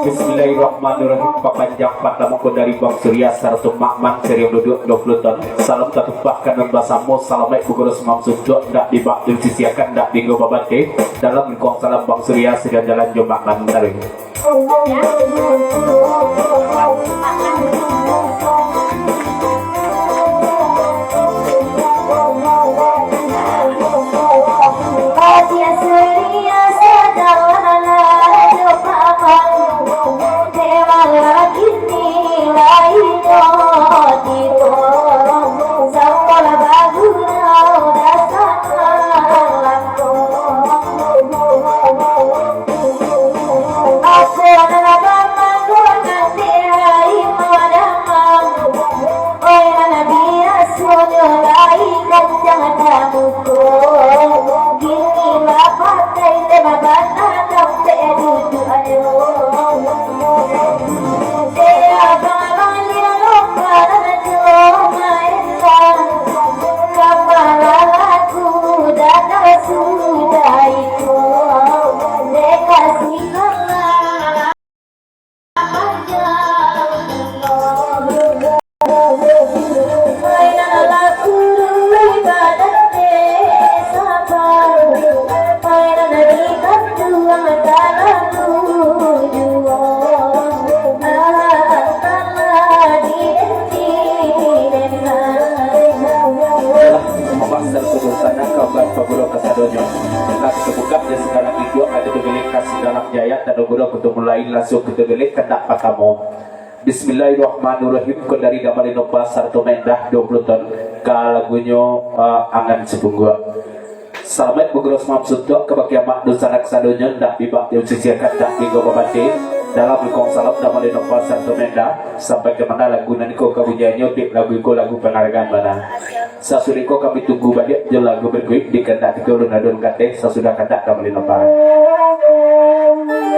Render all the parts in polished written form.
Bismillahirrahmanirrahim. Papanjang patlamu dari Bang Surya saratu makman serium duduk 20 ton. Salam tatupahkan dan basamu. Salamai pukul semam sujud. Dak dibak sisiakan dak bingo babate. Dalam lingkong salam Bang Surya sedang jalan jo makman dari. Langsung kita beli kendak patamu. Bismillahirrahmanirrahim. Dari gambar Innova sarto mendah 20 ton ke lagunya angan sepunggu. Selamat bugros maksud doa kebakiamak dosanak sadonya ndak bibak yang sisiakan dak bigo babate dalam lingkong salam gambar Innova sarto mendah sampai ke mana lagu naniko kabunyanyo di lagu iko lagu penghargaan mana. Sasuriko kami tunggu banyak je lagu berkuik di kendak tiga lunadun kate sasudah kendak gambar Innova. Lupa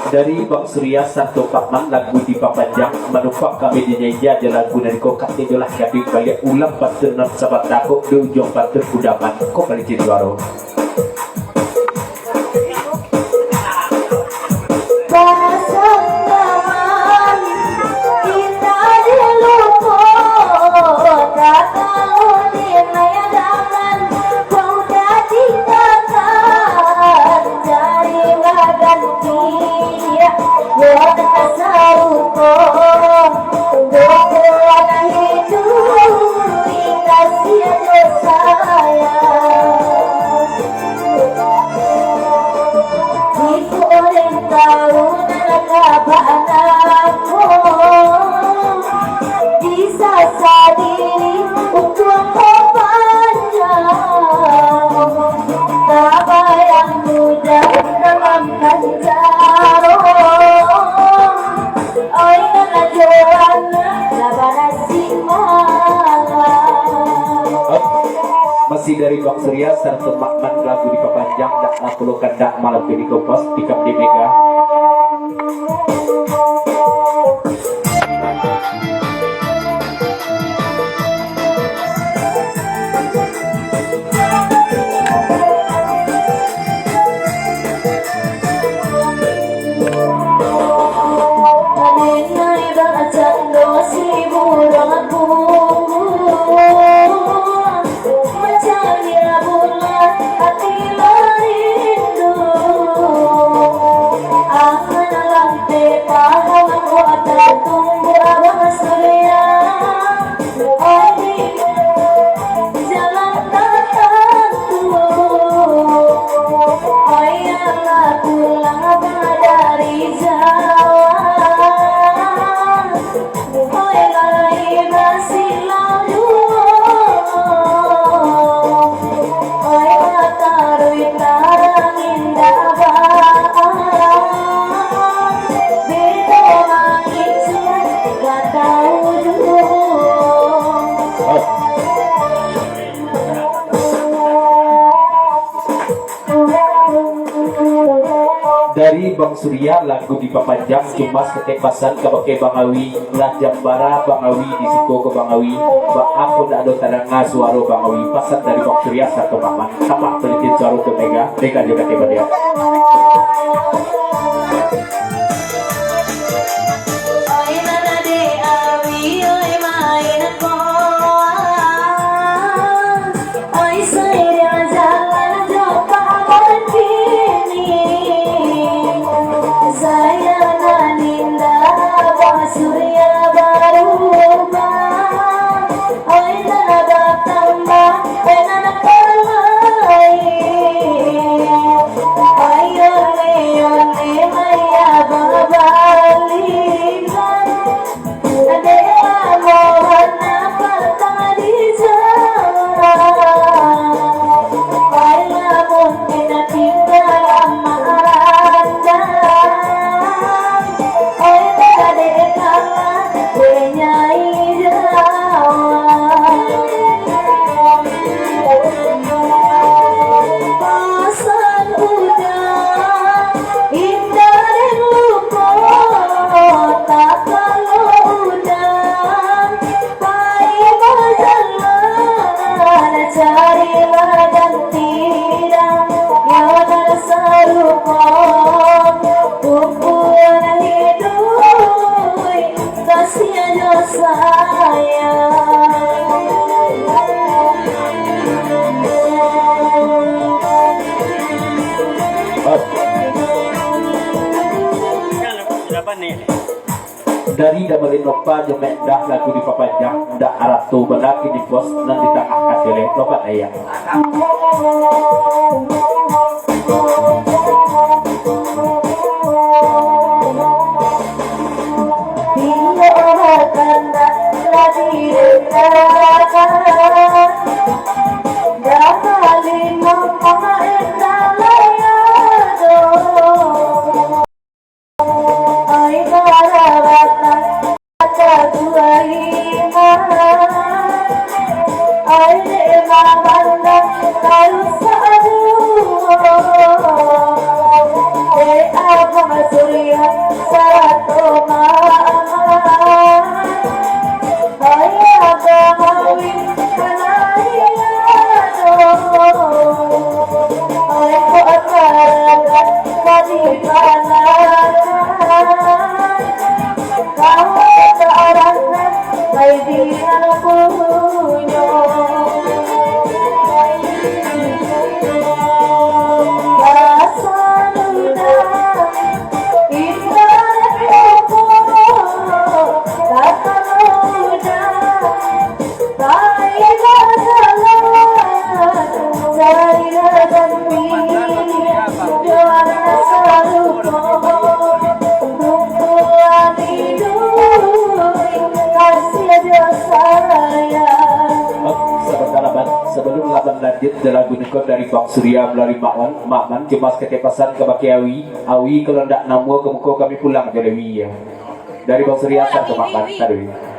dari Bang Surya Santo Pakman lagu di Papanjang manufak kami dinyaja je lagu dari kokat itulah kami balik ulang patut non sabat takut di ujung patut kudapan kok balik jadi waro masih dari Bang Surya serta Makman lagu di Papanjang dak aku kandak malam ini kopos tikap di Mega. Dari Bang Surya lagu di Papanjang cuma ketepasan ke pakai Bangawi lah Jambara Bangawi di Siko ke Bangawi bang aku tak ada taranga suara Bangawi pasan dari Bang Surya satu paman sama pelitin suara ke Mega juga tiba dia. Dari Damalin Nopa jemek dah lagu di Papanjang dah arah tu belaki di pos dan di tengah katile lobat ayam. Surya dari Bang Surya melalui Makman cemas ketepasan ke Baki Awi kalau ndak namu ke muka kami pulang ke Dewi ya dari Bang Surya ke Makman tadi